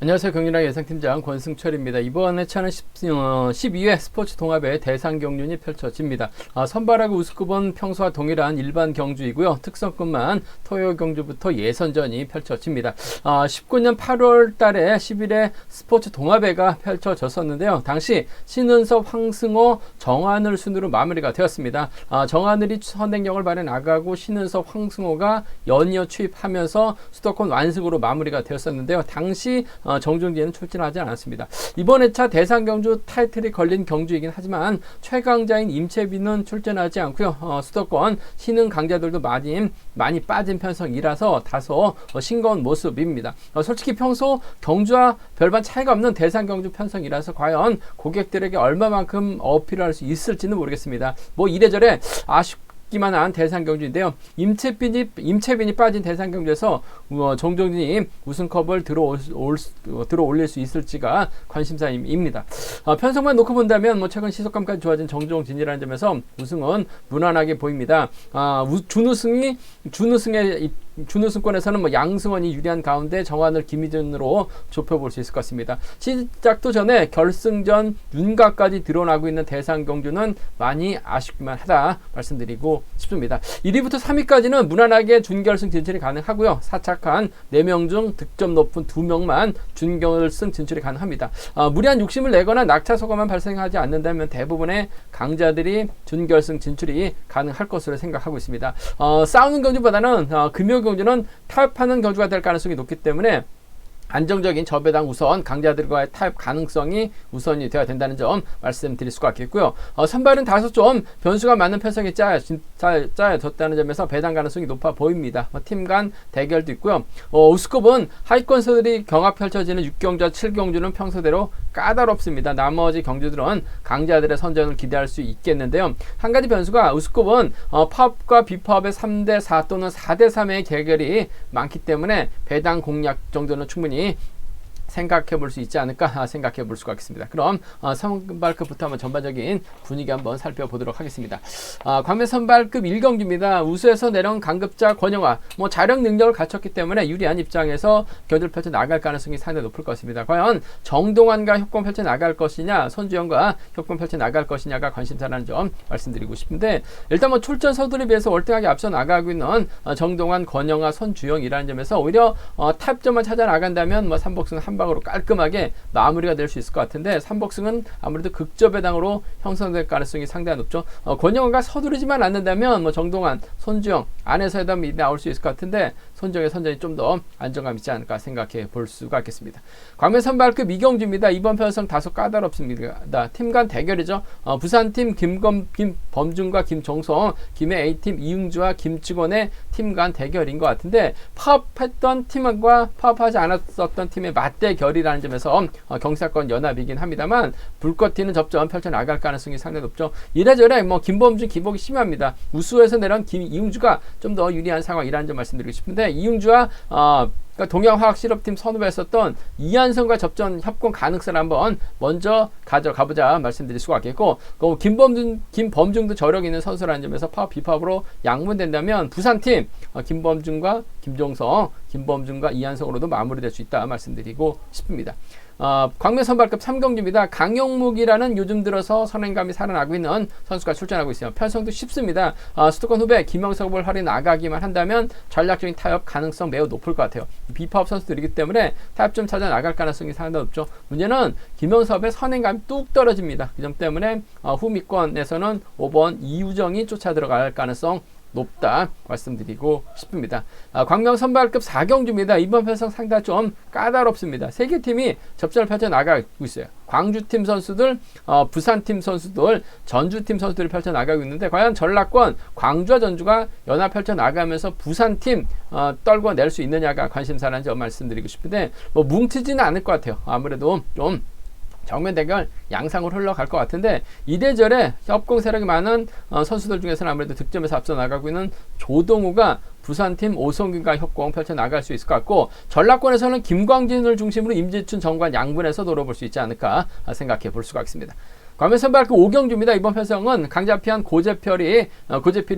안녕하세요. 경륜아 예상팀장 권승철입니다. 이번 회차는 12회 스포츠 동합의 대상 경륜이 펼쳐집니다. 선발하고 우승급은 평소와 동일한 일반 경주이고요. 특성급만 토요 경주부터 예선전이 펼쳐집니다. 19년 8월 달에 10일에 스포츠 동합회가 펼쳐졌었는데요. 당시 신은섭, 황승호, 정하늘 순으로 마무리가 되었습니다. 정하늘이 선행력을 발휘 나가고 신은섭, 황승호가 연이어 추입하면서 수도권 완승으로 마무리가 되었었는데요. 당시 정종진은 출전하지 않았습니다. 이번 회차 대상 경주 타이틀이 걸린 경주이긴 하지만 최강자인 임채빈은 출전하지 않고요. 수도권 신흥 강자들도 많이 빠진 편성이라서 다소 싱거운 모습입니다. 솔직히 평소 경주와 별반 차이가 없는 대상 경주 편성이라서 과연 고객들에게 얼마만큼 어필을 할 수 있을지는 모르겠습니다. 뭐 이래저래 기만 한 대상 경주인데요. 임채빈이 빠진 대상 경주에서 정종진이 우승컵을 들어올릴 수 있을지가 관심사입니다. 편성만 놓고 본다면 최근 시속감까지 좋아진 정종진이라는 점에서 우승은 무난하게 보입니다. 준우승권에서는 양승원이 유리한 가운데 정하늘, 김희준으로 좁혀볼 수 있을 것 같습니다. 시작도 전에 결승전 윤곽까지 드러나고 있는 대상 경주는 많이 아쉽기만 하다 말씀드리고 싶습니다. 1위부터 3위까지는 무난하게 준결승 진출이 가능하고요. 사착한 4명 중 득점 높은 2명만 준결승 진출이 가능합니다. 무리한 욕심을 내거나 낙차소가만 발생하지 않는다면 대부분의 강자들이 준결승 진출이 가능할 것으로 생각하고 있습니다. 싸우는 경주보다는 금요 경주는 타협하는 경주가 될 가능성이 높기 때문에 안정적인 저배당 우선 강자들과의 타협 가능성이 우선이 되어야 된다는 점 말씀드릴 수가 있겠고요. 선발은 다소 좀 변수가 많은 편성이 짜여졌다는 점에서 배당 가능성이 높아 보입니다. 팀 간 대결도 있고요. 우승급은 하위권서들이 경합 펼쳐지는 6경주와 7경주는 평소대로 까다롭습니다. 나머지 경주들은 강자들의 선전을 기대할 수 있겠는데요. 한 가지 변수가 우승급은 파업과 비파업의 3대4 또는 4대3의 대결이 많기 때문에 배당 공략 정도는 충분히 생각해 볼 수 있지 않을까 생각해 볼 수가 있겠습니다. 그럼 선발급부터 한번 전반적인 분위기 한번 살펴보도록 하겠습니다. 광명 선발급 1경주입니다. 우수에서 내려온 강급자 권영화 자력 능력을 갖췄기 때문에 유리한 입장에서 경주를 펼쳐 나갈 가능성이 상당히 높을 것입니다. 과연 정동환과 협공 펼쳐 나갈 것이냐, 손주영과 협공 펼쳐 나갈 것이냐가 관심사라는 점 말씀드리고 싶은데, 일단 출전 서두에 비해서 월등하게 앞서 나가고 있는 정동환, 권영화, 손주영이라는 점에서 오히려 타협점만 찾아 나간다면 삼복승 한 방으로 깔끔하게 마무리가 될 수 있을 것 같은데, 삼복승은 아무래도 극저배당으로 형성될 가능성이 상당히 높죠. 권영화가 서두르지만 않는다면 정동환, 손주영 안에서도 나올 수 있을 것 같은데, 손주영의 선전이 좀 더 안정감 있지 않을까 생각해 볼 수가 있겠습니다. 광명 선발급 2경주입니다. 이번 편성 다소 까다롭습니다. 팀 간 대결이죠. 부산팀 김범준과 김종성, 김해 A팀 이응주와 김치곤의 팀 간 대결인 것 같은데, 파업했던 팀과 파업하지 않았었던 팀의 맞대결이라는 점에서 경사권 연합이긴 합니다만 불꽃 튀는 접전 펼쳐나갈 가능성이 상당히 높죠. 이래저래 김범준 기복이 심합니다. 우수에서 내려온 이응주가 좀 더 유리한 상황이라는 점 말씀드리고 싶은데, 이응주와 동양화학실업팀 선후배였었던 이한성과 접전 협공 가능성을 한번 먼저 가져가보자 말씀드릴 수가 있겠고, 김범중도 저력 있는 선수라는 점에서 파업 비파업으로 양분된다면 부산팀 김범중과 김종성, 김범중과 이한성으로도 마무리될 수 있다 말씀드리고 싶습니다. 광명 선발급 3경주입니다. 강영묵이라는 요즘 들어서 선행감이 살아나고 있는 선수가 출전하고 있어요. 편성도 쉽습니다. 수도권 후배 김영석을 활이 나가기만 한다면 전략적인 타협 가능성 매우 높을 것 같아요. 비파업 선수들이기 때문에 타협 좀 찾아 나갈 가능성이 상당히 높죠. 문제는 김영석의 선행감이 뚝 떨어집니다. 그 점 때문에 후미권에서는 5번 이우정이 쫓아 들어갈 가능성 높다 말씀드리고 싶습니다. 광명 선발급 4경주입니다. 이번 편성 상당히 좀 까다롭습니다. 3개 팀이 접전을 펼쳐 나가고 있어요. 광주팀 선수들, 부산팀 선수들, 전주팀 선수들이 펼쳐 나가고 있는데, 과연 전라권 광주와 전주가 연합 펼쳐 나가면서 부산팀 떨궈 낼 수 있느냐가 관심사라는 점 말씀드리고 싶은데, 뭉치지는 않을 것 같아요. 아무래도 좀 정면 대결 양상으로 흘러갈 것 같은데, 이래저래 협공 세력이 많은 선수들 중에서는 아무래도 득점에서 앞서 나가고 있는 조동우가 부산팀 오성균과 협공 펼쳐 나갈 수 있을 것 같고, 전라권에서는 김광진을 중심으로 임지춘, 정관 양분에서 노려볼 수 있지 않을까 생각해 볼 수가 있습니다. 광명 선발급 5경주입니다. 이번 편성은 강자피한 고재필이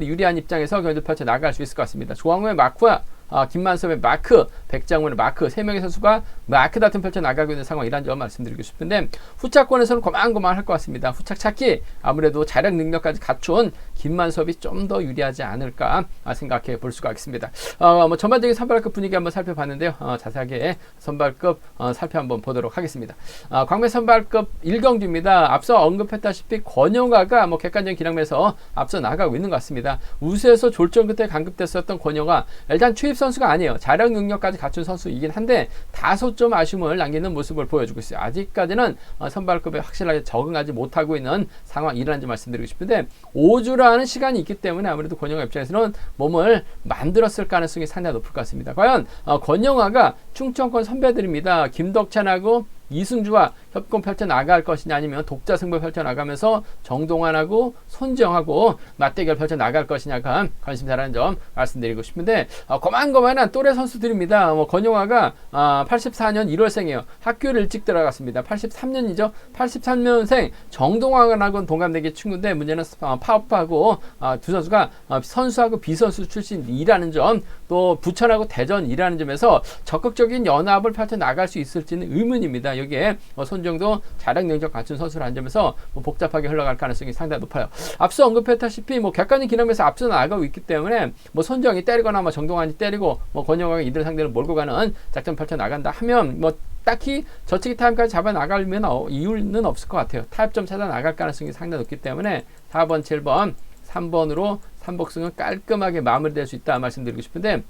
유리한 입장에서 경주 펼쳐 나갈 수 있을 것 같습니다. 조항우의 마쿠와 김만섭의 마크, 백장훈의 마크, 3명의 선수가 마크 다툼 펼쳐 나가고 있는 상황이라는 점 말씀드리고 싶은데 후차권에서는 고만고만할 것 같습니다. 후차 찾기 아무래도 자력 능력까지 갖춘 김만섭이 좀 더 유리하지 않을까 생각해 볼 수가 있습니다. 뭐 전반적인 선발급 분위기 한번 살펴봤는데요. 자세하게 선발급 살펴 한번 보도록 하겠습니다. 광배 선발급 1경주입니다. 앞서 언급했다시피 권영아가 뭐 객관적인 기량에서 앞서 나가고 있는 것 같습니다. 우수에서 졸전 끝에 강급됐었던 권영아, 일단 투입 선수가 아니에요. 자력 능력까지 갖춘 선수이긴 한데 다소 좀 아쉬움을 남기는 모습을 보여주고 있어요. 아직까지는 선발급에 확실하게 적응하지 못하고 있는 상황이라는 점 말씀드리고 싶은데 5주라는 시간이 있기 때문에 아무래도 권영아 입장에서는 몸을 만들었을 가능성이 상당히 높을 것 같습니다. 과연 권영아가 충청권 선배들입니다. 김덕찬하고 이승주와 협공 펼쳐 나갈 것이냐 아니면 독자 승부 펼쳐 나가면서 정동환하고 손지영하고 맞대결 펼쳐 나갈 것이냐가 관심사라는 점 말씀드리고 싶은데 거만거만한 또래 선수들입니다. 권영아가 84년 1월생이에요. 학교를 일찍 들어갔습니다. 83년이죠. 83년생 정동환하고는 동갑내기 친구인데 문제는 파업하고 두 선수가 선수하고 비선수 출신이라는 점, 또 부천하고 대전이라는 점에서 적극적인 연합을 펼쳐 나갈 수 있을지는 의문입니다. 여기에 손정도 자력 능력 갖춘 선수라는 점에서 복잡하게 흘러갈 가능성이 상당히 높아요. 앞서 언급했다시피 객관적인 기록에서 앞서 나가고 있기 때문에 손정이 때리거나 정동환이 때리고 권영아가 이들 상대로 몰고 가는 작전 펼쳐 나간다 하면 딱히 저치기 타임까지 잡아 나가려면 이유는 없을 것 같아요. 타협점 찾아 나갈 가능성이 상당히 높기 때문에 4번, 7번, 3번으로 삼복승은 깔끔하게 마무리될 수 있다 말씀드리고 싶은데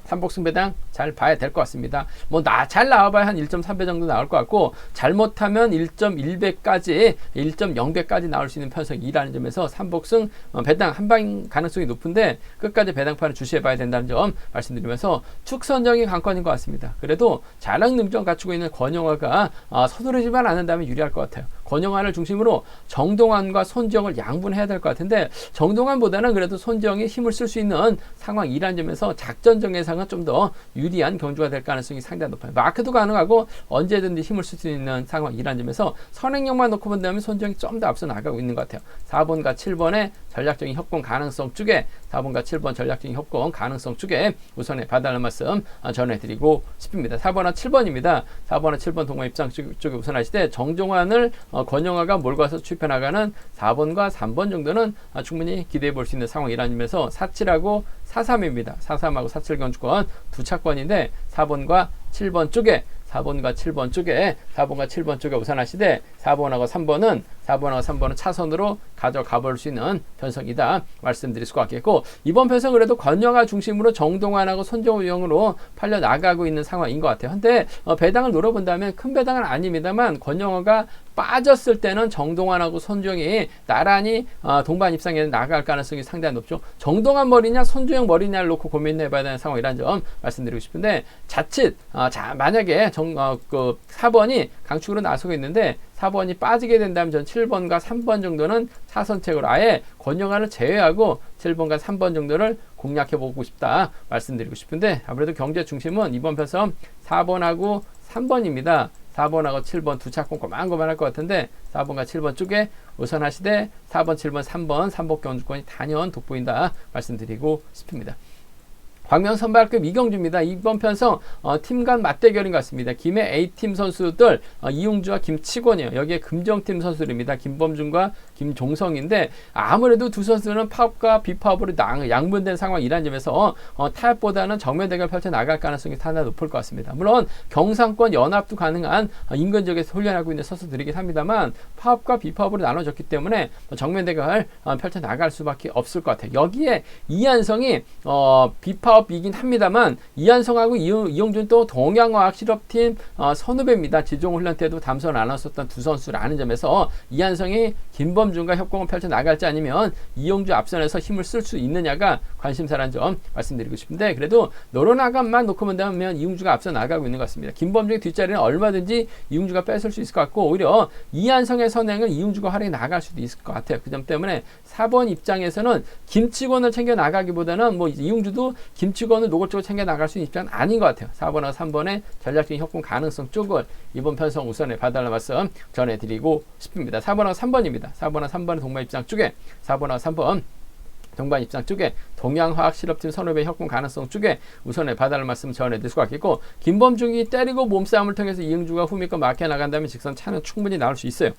삼복승 배당 잘 봐야 될 것 같습니다. 잘 나와봐야 한 1.3배 정도 나올 것 같고 잘못하면 1.1배까지 1.0배까지 나올 수 있는 편성이라는 점에서 삼복승 배당 한방 가능성이 높은데 끝까지 배당판을 주시해봐야 된다는 점 말씀드리면서 축선정이 관건인 것 같습니다. 그래도 자력 능력 갖추고 있는 권영아가 서두르지만 않는다면 유리할 것 같아요. 권영환을 중심으로 정동환과 손지영을 양분해야 될 것 같은데 정동환보다는 그래도 손지영이 힘을 쓸 수 있는 상황이라는 점에서 작전적 예상은 좀 더 유리한 경주가 될 가능성이 상당히 높아요. 마크도 가능하고 언제든지 힘을 쓸 수 있는 상황이라는 점에서 선행력만 놓고 본다면 손지영이 좀 더 앞서 나가고 있는 것 같아요. 4번과 7번의 전략적인 협공 가능성 쪽에 4번과 7번 전략적인 협공 가능성 쪽에 우선에 봐달라는 말씀 전해드리고 싶습니다. 4번과 7번입니다. 4번과 7번 동호 입장 쪽에 우선하시되 정종환을 권영아가 몰고 와서 추입해 나가는 4번과 3번 정도는 충분히 기대해 볼 수 있는 상황이라는 점에서 4.7하고 4.3입니다. 4.3하고 4.7 경주권 두 차권인데 4번과 7번 쪽에 4번과 7번 쪽에 우선하시되 4번하고 3번은 차선으로 가져가 볼 수 있는 편성이다 말씀드릴 수가 있겠고 이번 편성 그래도 권영아 중심으로 정동환하고 손정우형으로 팔려 나가고 있는 상황인 것 같아요. 근데 배당을 노려본다면 큰 배당은 아닙니다만 권영아가 빠졌을 때는 정동환하고 손주영이 나란히 동반 입상에 나갈 가능성이 상당히 높죠. 정동환 머리냐 손주영 머리냐를 놓고 고민해봐야 되는 상황이라는 점 말씀드리고 싶은데 자칫 만약에 4번이 강축으로 나서고 있는데 4번이 빠지게 된다면 전 7번과 3번 정도는 차선책으로 아예 권영환을 제외하고 7번과 3번 정도를 공략해보고 싶다 말씀드리고 싶은데 아무래도 경제 중심은 이번 편성 4번하고 3번입니다. 4번하고 7번 두 차권 고만고만할 것 같은데 4번과 7번 쪽에 우선하시되 4번, 7번, 3번 삼복 경주권이 단연 돋보인다 말씀드리고 싶습니다. 광명 선발급 이경주입니다. 이번 편성 팀 간 맞대결인 것 같습니다. 김해 A팀 선수들 이용주와 김치권이에요. 여기에 금정팀 선수들입니다. 김범준과 김종성인데 아무래도 두 선수는 파업과 비파업으로 양분된 상황이라는 점에서 타협보다는 정면 대결 펼쳐 나갈 가능성이 상당히 높을 것 같습니다. 물론 경상권 연합도 가능한 인근 지역에서 훈련하고 있는 선수들이긴 합니다만 파업과 비파업으로 나눠졌기 때문에 정면 대결 펼쳐 나갈 수밖에 없을 것 같아요. 여기에 이한성이 비파업이긴 합니다만 이한성하고 이용준 또 동양화학실업팀 선후배입니다. 지종훈련 때도 담선 안 왔었던 두 선수라는 점에서 이한성이 김범준과 협공을 펼쳐 나갈지 아니면 이용주 앞선에서 힘을 쓸 수 있느냐가 관심사라는 점 말씀드리고 싶은데 그래도 노론화감만 놓고 본다면 이용주가 앞서 나가고 있는 것 같습니다. 김범준의 뒷자리는 얼마든지 이용주가 뺏을 수 있을 것 같고 오히려 이한성의 선행은 이용주가 활용해 나갈 수도 있을 것 같아요. 그 점 때문에 4번 입장에서는 김치권을 챙겨 나가기보다는 이용주도 김치권을 노골적으로 챙겨 나갈 수 있는 입장은 아닌 것 같아요. 4번하고 3번의 전략적인 협공 가능성 쪽을 이번 편성 우선에 봐달라는 말씀 전해드리고 싶습니다. 4번하고 3번입니다. 4번하고 3번의 동반 입장 쪽에 4번하고 3번 동반 입장 쪽에 동양화학실업팀 선후배 협공 가능성 쪽에 우선의 봐달라는 말씀 전해드릴 수가 있겠고, 김범중이 때리고 몸싸움을 통해서 이응주가 후미권 막혀 나간다면 직선 차는 충분히 나올 수 있어요.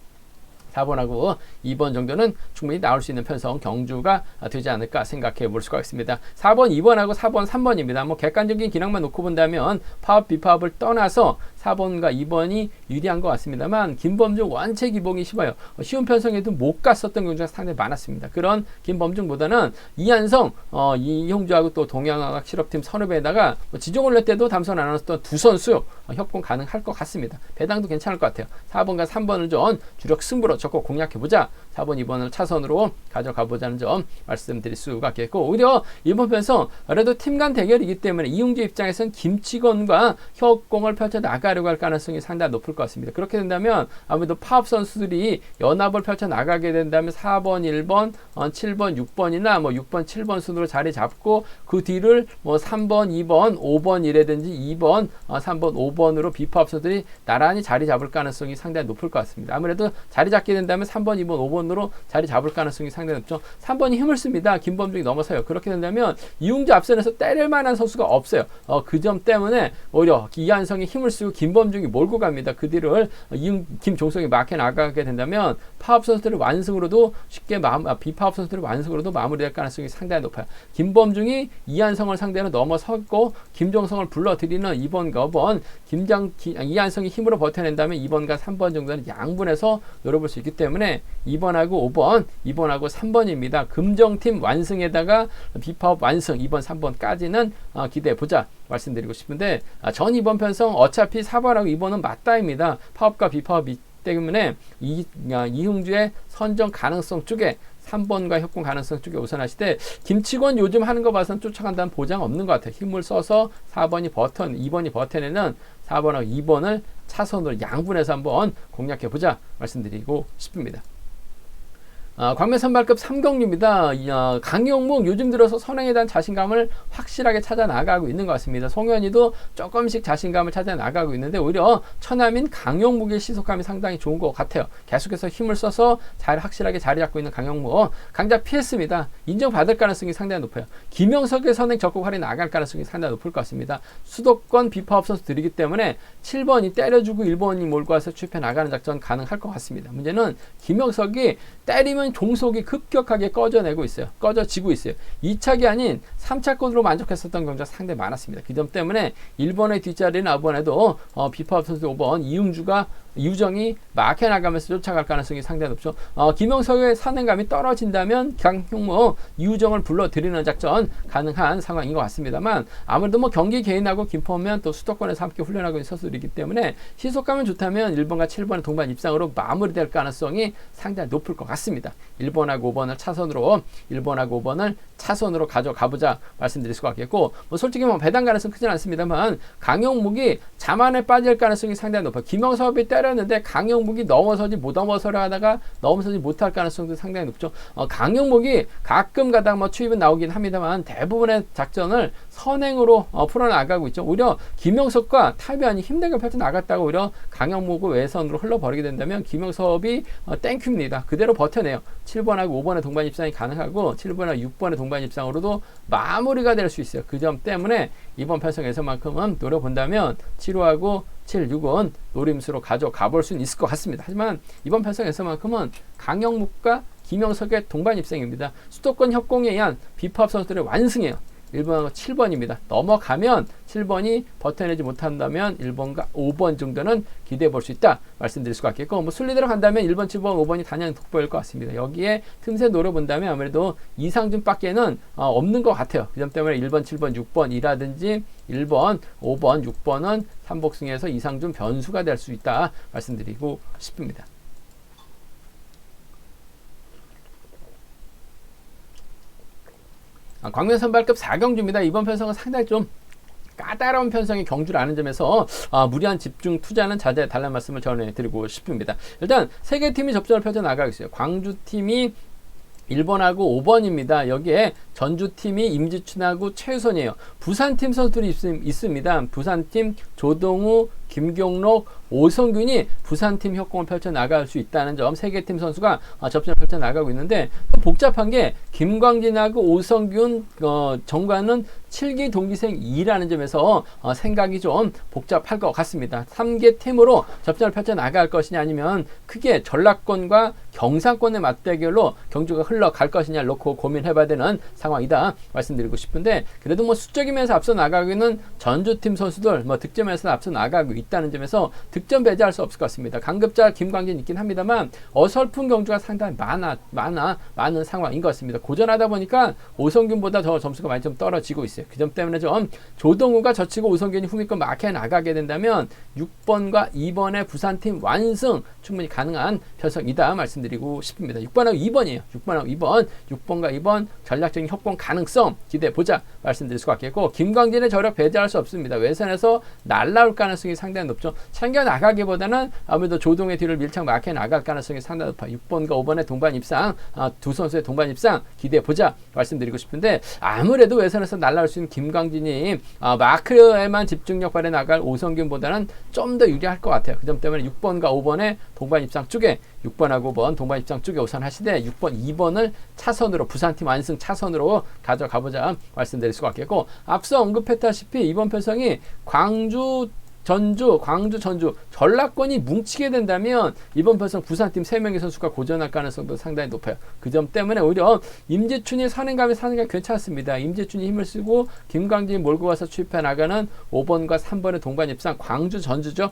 4번하고 2번 정도는 충분히 나올 수 있는 편성 경주가 되지 않을까 생각해 볼 수가 있습니다. 4번, 2번하고 4번, 3번입니다. 뭐 객관적인 기량만 놓고 본다면 파업, 비파업을 떠나서 4번과 2번이 유리한 것 같습니다만, 김범중 원체 기복이 쉬워요. 쉬운 편성에도 못 갔었던 경우가 상당히 많았습니다. 그런 김범중보다는 이한성, 이형주하고 또 동양화학 실업팀 선후배에다가 지종을 낼 때도 담선 안 왔던 두 선수 협공 가능할 것 같습니다. 배당도 괜찮을 것 같아요. 4번과 3번을 좀 주력 승부로 적극 공략해보자. 4번, 2번을 차선으로 가져가보자는 점 말씀드릴 수가 있겠고, 오히려 이번 편성 그래도 팀 간 대결이기 때문에 이용주 입장에서는 김치건과 협공을 펼쳐 나가려고 할 가능성이 상당히 높을 것 같습니다. 그렇게 된다면 아무래도 파업 선수들이 연합을 펼쳐 나가게 된다면 4번, 1번, 7번, 6번이나 뭐 6번, 7번 순으로 자리 잡고 그 뒤를 뭐 3번, 2번, 5번이라든지 2번, 3번, 5번으로 비파업 선수들이 나란히 자리 잡을 가능성이 상당히 높을 것 같습니다. 아무래도 자리 잡게 된다면 3번, 2번, 5번으로 자리 잡을 가능성이 상당히 높죠. 3번이 힘을 씁니다. 김범중이 넘어서요. 그렇게 된다면 이용주 앞선에서 때릴 만한 선수가 없어요. 그 점 때문에 오히려 이한성이 힘을 쓰고 김범중이 몰고 갑니다. 그 뒤를 김종석이 막혀 나가게 된다면 파업 선수들의 완승으로도 쉽게 비파업 선수들의 완승으로도 마무리될 가능성이 상당히 높아요. 김범중이 이한성을 상대로 넘어섰고 김종성을 불러들이는 2번과 5번, 이한성이 힘으로 버텨낸다면 2번과 3번 정도는 양분해서 노려볼 수 있기 때문에 2번하고 5번, 2번하고 3번입니다. 금정팀 완승에다가 비파업 완승 2번, 3번까지는 기대해보자 말씀드리고 싶은데, 전 2번 편성 어차피 4번하고 2번은 맞다입니다. 파업과 비파업이 때문에 이흥주의 선정 가능성 쪽에 3번과 협공 가능성 쪽에 우선하시되, 김치권 요즘 하는 거 봐서는 쫓아간다는 보장 없는 것 같아요. 힘을 써서 2번이 버텨내는 4번하고 2번을 차선으로 양분해서 한번 공략해보자 말씀드리고 싶습니다. 광면 선발급 3경류입니다. 강용묵 요즘 들어서 선행에 대한 자신감을 확실하게 찾아 나가고 있는 것 같습니다. 송현이도 조금씩 자신감을 찾아 나가고 있는데, 오히려 처남인 강용묵의 시속감이 상당히 좋은 것 같아요. 계속해서 힘을 써서 확실하게 자리 잡고 있는 강용묵, 강자 피했습니다. 인정받을 가능성이 상당히 높아요. 김영석의 선행 적극 활이 나갈 가능성이 상당히 높을 것 같습니다. 수도권 비파업 선수들이기 때문에 7번이 때려주고 1번이 몰고 와서 추입해 나가는 작전 가능할 것 같습니다. 문제는 김영석이 때리면 종속이 급격하게 꺼져지고 있어요. 2차기 아닌 3차권으로 만족했었던 경우가 상당히 많았습니다. 그 점 때문에 1번의 뒷자리는 이번에도 비파업 선수 5번 이우정이 막혀 나가면서 쫓아갈 가능성이 상당히 높죠. 김영석의 선행감이 떨어진다면 강용무, 이우정을 불러들이는 작전 가능한 상황인 것 같습니다만, 아무래도 뭐 경기 개인하고 김포면 또 수도권에서 함께 훈련하고 있는 선수들이기 때문에 시속감은 좋다면 1번과 7번의 동반 입상으로 마무리될 가능성이 상당히 높을 것 같습니다. 1번하고 5번을 차선으로 가져가보자 말씀드릴 수가 있겠고, 뭐 솔직히 뭐 배당 가능성 크진 않습니다만 강용묵이 자만에 빠질 가능성이 상당히 높아요. 김영섭이 때렸는데 강용묵이 넘어서지 하다가 넘어서지 못할 가능성도 상당히 높죠. 강용묵이 가끔 가다가 뭐 추입은 나오긴 합니다만 대부분의 작전을 선행으로 풀어나가고 있죠. 오히려 김영섭과 타비안이 힘들게 펼쳐나갔다가 오히려 강용묵을 외선으로 흘러버리게 된다면 김영섭이 땡큐입니다. 그대로 버텨내요. 7번하고 5번의 동반 입상이 가능하고 7번하고 6번의 동반 입상으로도 마무리가 될 수 있어요. 그 점 때문에 이번 편성에서만큼은 노려본다면 7호하고 7, 6은 노림수로 가져가 볼 수는 있을 것 같습니다. 하지만 이번 편성에서만큼은 강영묵과 김영석의 동반 입상입니다. 수도권 협공에 의한 비파업 선수들의 완승이에요. 1번하고 7번입니다. 넘어가면 7번이 버텨내지 못한다면 1번과 5번 정도는 기대해 볼 수 있다 말씀드릴 수가 있겠고, 뭐 순리대로 간다면 1번, 7번, 5번이 단연 돋보일 것 같습니다. 여기에 틈새 노려본다면 아무래도 이상준밖에는 없는 것 같아요. 그 점 때문에 1번, 7번, 6번이라든지 1번, 5번, 6번은 삼복승에서 이상준 변수가 될 수 있다 말씀드리고 싶습니다. 광면 선발급 4경주입니다. 이번 편성은 상당히 좀 까다로운 편성의 경주라는 점에서 무리한 집중 투자는 자제해달라는 말씀을 전해드리고 싶습니다. 일단 세 개 팀이 접전을 펼쳐 나가고 있어요. 광주팀이 1번하고 5번입니다. 여기에 전주팀이 임지춘하고 최우선이에요. 부산팀 선수들이 있습니다. 부산팀 조동우, 김경록, 오성균이 부산팀 협공을 펼쳐나갈 수 있다는 점, 세 개 팀 선수가 접전을 펼쳐나가고 있는데, 또 복잡한 게 김광진하고 오성균, 정관은 7기 동기생 2라는 점에서 생각이 좀 복잡할 것 같습니다. 3개 팀으로 접전을 펼쳐나갈 것이냐, 아니면 크게 전라권과 경상권의 맞대결로 경주가 흘러갈 것이냐를 놓고 고민해봐야 되는 상황이다 말씀드리고 싶은데, 그래도 뭐 수적이면서 앞서 나가고 있는 전주팀 선수들, 득점에서 앞서 나가고 있다는 점에서 득점 배제할 수 없을 것 같습니다. 강급자 김광진 있긴 합니다만 어설픈 경주가 상당히 많은 상황인 것 같습니다. 고전하다 보니까 오성균보다 더 점수가 많이 좀 떨어지고 있어요. 그 점 때문에 좀 조동우가 젖히고 오성균이 후미권 막혀 나가게 된다면 6번과 2번의 부산팀 완승 충분히 가능한 편성이다 말씀드리고 싶습니다. 6번하고 2번이에요. 6번과 2번 전략적인 협공 가능성 기대해보자 말씀드릴 수가 있겠고, 김광진의 저력 배제할 수 없습니다. 외선에서 날라올 가능성이 상당히 높죠. 챙겨 나가기보다는 아무래도 조동의 뒤를 밀착 막혀 나갈 가능성이 상당히 높아요. 6번과 5번의 동반 입상, 두 선수의 동반 입상 기대해보자 말씀드리고 싶은데, 아무래도 외선에서 날라올 수 있는 김광진이 마크에만 집중력 발휘 나갈 오성균보다는 좀 더 유리할 것 같아요. 그 점 때문에 6번과 5번의 동반 입상 쪽에, 6번하고 5번 동반 입상 쪽에 우선하시되 6번, 2번을 차선으로, 부산팀 완승 차선으로 가져가보자 말씀드릴 수가 있겠고, 앞서 언급했다시피 이번 편성이 광주, 전주, 전라권이 뭉치게 된다면 이번 편성 부산팀 3명의 선수가 고전할 가능성도 상당히 높아요. 그 점 때문에 오히려 임지춘이 선행감이 괜찮습니다. 임지춘이 힘을 쓰고 김광진이 몰고 가서 추입해 나가는 5번과 3번의 동반 입상, 광주, 전주죠.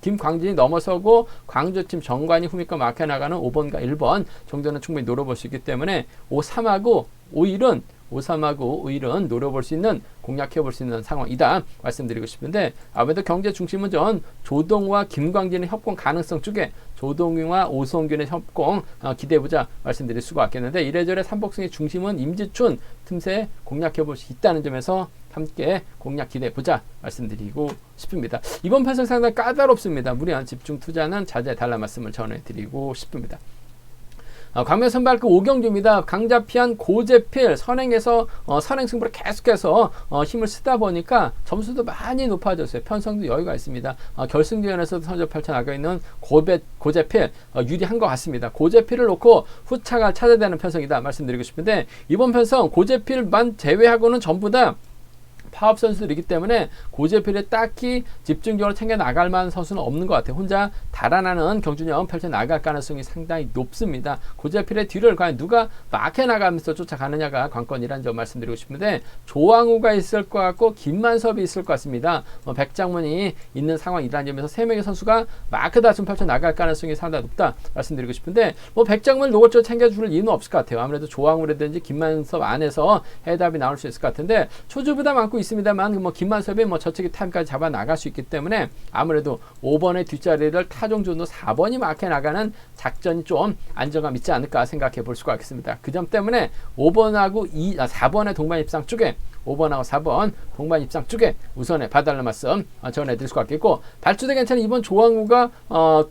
김광진이 넘어서고 광주팀 정관이 후미권 막혀 나가는 5번과 1번 정도는 충분히 노려볼 수 있기 때문에 5-3하고 5-3하고 노려볼 수 있는, 공략해볼 수 있는 상황이다 말씀드리고 싶은데, 아무래도 경제 중심은 전 조동우와 김광진의 협공 가능성 쪽에 조동우와 오성균의 협공 기대해보자 말씀드릴 수가 있겠는데, 이래저래 삼복승의 중심은 임지춘 틈새 공략해볼 수 있다는 점에서 함께 공략 기대해보자 말씀드리고 싶습니다. 이번 편성 상당히 까다롭습니다. 무리한 집중 투자는 자제해달라 말씀을 전해드리고 싶습니다. 광명 선발급 5경주입니다. 강자피한 고재필 선행에서 선행 승부를 계속해서 힘을 쓰다 보니까 점수도 많이 높아졌어요. 편성도 여유가 있습니다. 결승전에서도 선전 펼쳐나가 있는 고재필 유리한 것 같습니다. 고재필을 놓고 후차가 찾아야 되는 편성이다 말씀드리고 싶은데, 이번 편성 고재필만 제외하고는 전부 다 파업 선수들이기 때문에 고재필에 딱히 집중적으로 챙겨 나갈 만한 선수는 없는 것 같아요. 혼자 달아나는 경주력 펼쳐 나갈 가능성이 상당히 높습니다. 고재필의 뒤를 과연 누가 막혀 나가면서 쫓아가느냐가 관건이라는 점 말씀드리고 싶은데, 조항우가 있을 것 같고 김만섭이 있을 것 같습니다. 백장문이 있는 상황이라는 점에서 3명의 선수가 마크 다툼 펼쳐 나갈 가능성이 상당히 높다 말씀드리고 싶은데, 백장문을 노골적으로 챙겨줄 이유는 없을 것 같아요. 아무래도 조항우라든지 김만섭 안에서 해답이 나올 수 있을 것 같은데, 초주보다 많고 있습니다만 김만섭이 저측의 타임까지 잡아 나갈 수 있기 때문에 아무래도 5번의 뒷자리를 타종준도 4번이 막혀 나가는 작전이 좀 안정감 있지 않을까 생각해 볼 수가 있겠습니다. 그 점 때문에 5번하고 4번의 동반 입상 쪽에, 5번하고 4번 동반 입상 쪽에 우선에 봐달라는 말씀 전해드릴 수가 있겠고, 발주대 괜찮은 이번 조항우가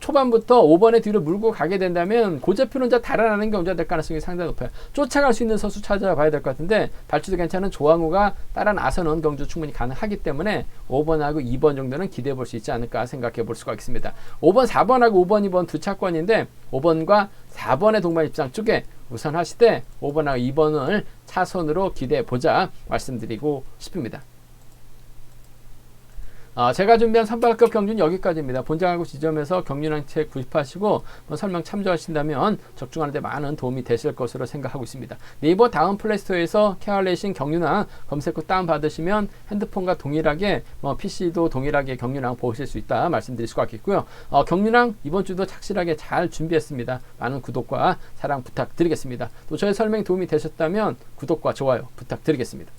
초반부터 5번의 뒤를 물고 가게 된다면 고재필 혼자 달아나는 경우가 될 가능성이 상당히 높아요. 쫓아갈 수 있는 선수 찾아봐야 될 것 같은데, 발주대 괜찮은 조항우가 따라 나서는 경주 충분히 가능하기 때문에 5번하고 2번 정도는 기대해 볼 수 있지 않을까 생각해 볼 수가 있습니다. 5번, 4번하고 5번, 2번 두 차권인데 5번과 4번의 동반 입상 쪽에 우선 하시되 5번하고 2번을 차선으로 기대해 보자 말씀드리고 싶습니다. 제가 준비한 선발급 경주는 여기까지입니다. 본장하고 지점에서 경륜한 책 구입하시고 설명 참조하신다면 적중하는 데 많은 도움이 되실 것으로 생각하고 있습니다. 네이버 다음 플레이스토어에서 케어레이싱 경륜왕 검색 후 다운받으시면 핸드폰과 동일하게 PC도 동일하게 경륜왕 보실 수 있다 말씀드릴 수가 있겠고요. 경륜왕 이번 주도 착실하게 잘 준비했습니다. 많은 구독과 사랑 부탁드리겠습니다. 또 저의 설명이 도움이 되셨다면 구독과 좋아요 부탁드리겠습니다.